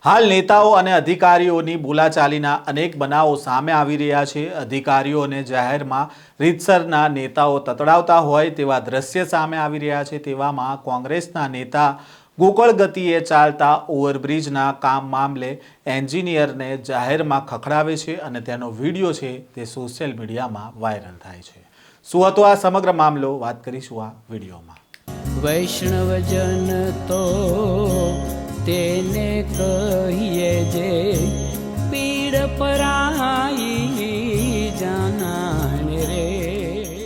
હાલ નેતાઓ અને અધિકારીઓની બોલાચાલીના અનેક બનાવો સામે આવી રહ્યા છે। અધિકારીઓને જાહેરમાં રીતસરના નેતાઓ તતડાવતા હોય તેવા દ્રશ્ય સામે આવી રહ્યા છે। તેવામાં કોંગ્રેસના નેતા ગોકળ ગતિએ ચાલતા ઓવરબ્રિજના કામ મામલે એન્જિનિયરને જાહેરમાં ખખડાવે છે અને તેનો વિડીયો છે તે સોશિયલ મીડિયામાં વાયરલ થાય છે। શું હતો આ સમગ્ર મામલો, વાત કરીશું આ વિડીયોમાં। વૈષ્ણવજન તો તેને કહીએ જે પીડ પરાઈ જાનાને રે।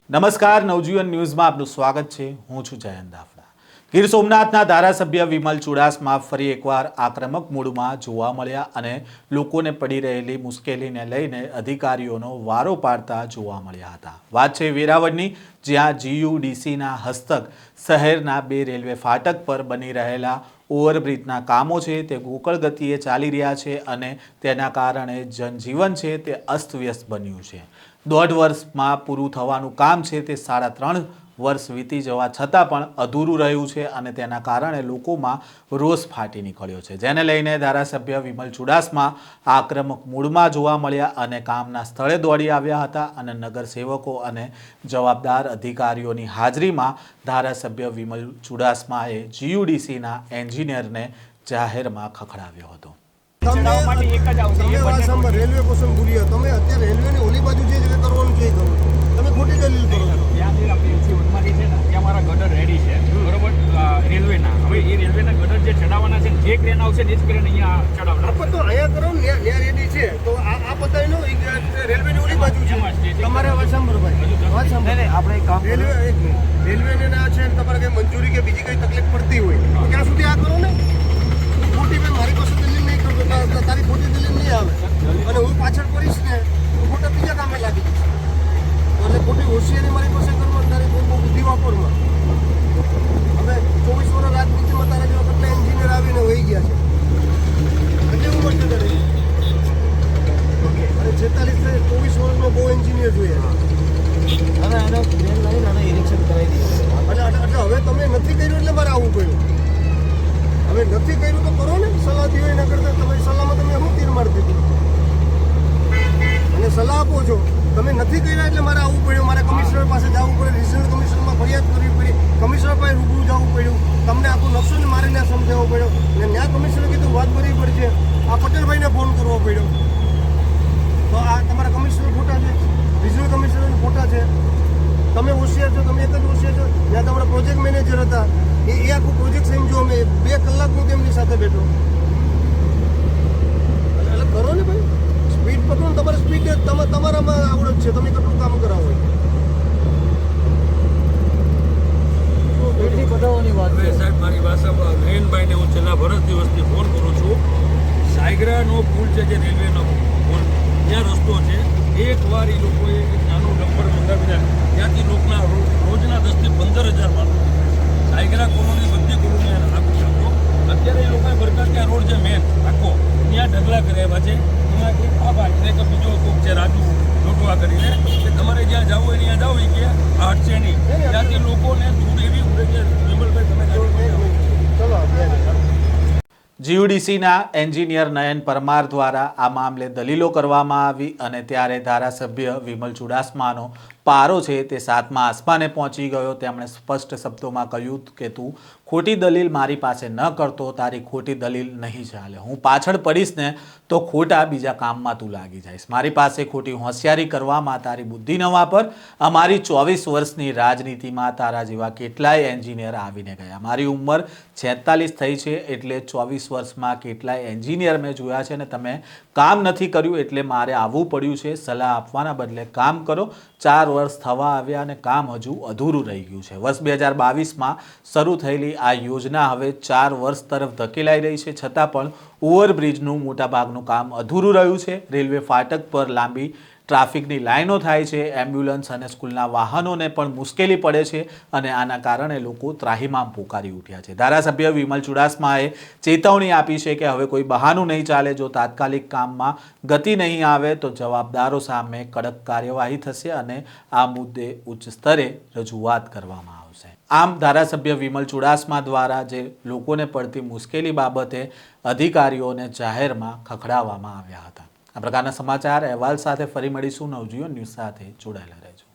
નમસ્કાર, નવજીવન ન્યૂઝમાં આપનું સ્વાગત છે। હું છું જયંત દાફડા। ગીર સોમનાથના ધારાસભ્ય વિમલ ચુડાસમા ફરી એકવાર આક્રમક મૂડમાં જોવા મળ્યા અને લોકોને પડી રહેલી મુશ્કેલીને લઈને અધિકારીઓનો વારો પાડતા જોવા મળ્યા હતા। વાત છે વેરાવળની, જ્યાં જીયુડીસીના હસ્તક શહેરના 2 રેલવે ફાટક પર બની રહેલા ઓવરબ્રિજના કામો છે તે ગોકળ ગતિએ ચાલી રહ્યા છે અને તેના કારણે જનજીવન છે તે અસ્તવ્યસ્ત બન્યું છે। 1.5 વર્ષમાં પૂરું થવાનું કામ છે તે 3.5 વર્ષ વીતી જવા છતાં પણ અધૂરું રહ્યું છે અને તેના કારણે લોકોમાં રોષ ફાટી નીકળ્યો છે, જેને લઈને ધારાસભ્ય વિમલ ચુડાસમા આક્રમક મૂડમાં જોવા મળ્યા અને કામના સ્થળે દોડી આવ્યા હતા અને નગરસેવકો અને જવાબદાર અધિકારીઓની હાજરીમાં ધારાસભ્ય વિમલ ચુડાસમાએ જીયુડીસીના એન્જિનિયરને જાહેરમાં ખખડાવ્યો હતો। રેલવે પસંદ ભૂલ્યો તમે અત્યારે રેલવેની ઓલી બાજુ જે કરવાનું છે કરો, તમે ખોટી દલીલ કરો છો। ત્યાં મારા ગટર રેડી છે, બરોબર, રેલવેના। હવે એ રેલવેના ગટર જે ચડાવવાના છે, જે ક્રેન આવશે એ જ ક્રેન અહીંયા ચડાવવાના। તો અહીંયા કરો ને, ત્યાં રેડી છે તો આ બતાવી લો રેલવેની ઓલી બાજુ છે તમારે વાત સાંભળો ભાઈ, વાત સાંભળો। આપણે કામ રેલવેને ના છે તમારે કઈ મંજૂરી કે બીજી કઈ તકલીફ પડતી હોય તો ત્યાં સુધી આ કરો ને। ખોટી ભાઈ મારી પાસે દલીલ નહીં કરતો, તારી ખોટી દલીલ નહીં આવે અને હું પાછળ કરીશ ને તો ખોટા બીજા કામે લાગી જઈશ। એટલે ખોટી હોશિયારી મારી પાસે કરવા તારી બુદ્ધિ વાપરમાં। હવે 24 વર્ષ રાજનીતિમાં તારા જેવા કેટલા એન્જિનિયર આવીને વહી ગયા છે, એટલે હું વર્ષે અને 46 વર્ષમાં બહુ એન્જિનિયર જોઈએ નિરીક્ષણ કરાવી દઈએ એટલે હવે તમે નથી કર્યું એટલે મારે આવવું પડ્યું। હવે નથી કર્યું તો કરો ને, સલાહ દો એના કરતાં તમારી સલાહમાં તમે શું તીર મારી દીધું અને સલાહ આપો છો, તમે નથી કર્યા એટલે મારે આવવું પડ્યું। મારે કમિશનર પાસે જવું પડે, રિજનલ કમિશનરમાં ફરિયાદ કરવી પડી, કમિશનર પાસે રૂબરૂ જવું પડ્યું, તમને આખું નકશો મારીને સમજાવવો પડ્યો અને ન્યાય કમિશનરે કીધું વાત કરવી પડશે, આ પટેલભાઈને ફોન કરવો પડ્યો। તો આ તમારા કમિશનર ખોટા છે, રિજનલ કમિશનર ખોટા છે, તમે હોશિયાર છો, તમે એક જ હોશિયાર છો। જ્યાં તમારા પ્રોજેક્ટ મેનેજર હતા એ આખું પ્રોજેક્ટ સમજો, અમે 2 કલાક હું તેમની સાથે બેઠો। એટલે કરો ને ભાઈ, સ્પીડ પકડો ને, તમારે સ્પીડ તમારામાં આવડત છે, તમે કેટલું કામ કરાવો બધાની વાત છે સાહેબ। મારી ભાષામાં નયનભાઈને હું છેલ્લા વર્ષ દિવસથી ફોન કરું છું। સાયગ્રાનો પુલ છે, જે રેલવેનો પુલ, ત્યાં રસ્તો છે, એકવાર એ લોકોએ એક નાનું ડમ્પર મંગાવી ત્યાંથી લોકના રોજના 10 થી 15 હજાર માણસો સાયગ્રા કોલોની બધી કોલોની લાગુ આપો। અત્યારે એ લોકોએ બરકાતિયા રોડ છે મેન આખો, ત્યાં ઢગલા કર્યા છે। એમાં એક આ ભાઈ એક બીજો કોક છે રાજુ લોટવા કરીને, કે તમારે જ્યાં જવું હોય ત્યાં જાઓ, કે આ હટશે નહીં। ત્યાંથી લોકોને ધૂળ એવી ઉડે છે। વિમલભાઈ તમે ચલો જીયુડીસીના એન્જિનિયર નયન પરમાર દ્વારા આ મામલે દલીલો કરવામાં આવી અને ત્યારે ધારાસભ્ય વિમલ ચુડાસમાનો પારો છે તે 7મા આસમાને પહોંચી ગયો। તેમણે સ્પષ્ટ શબ્દોમાં કહ્યું કે તું ખોટી દલીલ મારી પાસે ન કરતો, તારી ખોટી દલીલ નહીં ચાલે। હું પાછળ પડીશ ને તો ખોટા બીજા કામમાં તું લાગી જઈશ। મારી પાસે ખોટી હોશિયારી કરવામાં તારી બુદ્ધિ ન વાપર। અમારી 24 વર્ષની રાજનીતિમાં તારા જેવા કેટલાય એન્જિનિયર આવીને ગયા। મારી ઉંમર 46 થઈ છે, એટલે 24 વર્ષમાં કેટલાય એન્જિનિયર મેં જોયા છે અને તમે કામ નથી કર્યું એટલે મારે આવવું પડ્યું છે। સલાહ આપવાના બદલે કામ કરો। 4 વર્ષ થવા આવ્યા અને કામ હજુ અધૂરું રહી ગયું છે। વર્ષ 2022માં શરૂ થયેલી આ યોજના હવે 4 વર્ષ તરફ ધકેલાઈ રહી છે, છતાં પણ ઓવરબ્રિજનું મોટાભાગનું કામ અધૂરું રહ્યું છે। રેલવે ફાટક પર લાંબી ટ્રાફિકની લાઈનો થાય છે, એમ્બ્યુલન્સ અને સ્કૂલના વાહનોને પણ મુશ્કેલી પડે છે અને આના કારણે લોકો ત્રાહિમામ પોકારી ઉઠ્યા છે। ધારાસભ્ય વિમલ ચુડાસમાએ ચેતવણી આપી છે કે હવે કોઈ બહાનું નહીં ચાલે। જો તાત્કાલિક કામમાં ગતિ નહીં આવે તો જવાબદારો સામે કડક કાર્યવાહી થશે અને આ મુદ્દે ઉચ્ચ સ્તરે રજૂઆત કરવામાં આવશે। આમ ધારાસભ્ય વિમલ ચુડાસમા દ્વારા જે લોકોને પડતી મુશ્કેલી બાબતે અધિકારીઓને જાહેરમાં ખખડાવવામાં આવ્યા હતા. આ પ્રકારના સમાચાર અહેવાલ સાથે ફરી મળીશું. નવજીવન ન્યૂઝ સાથે જોડાયેલા રહેજો.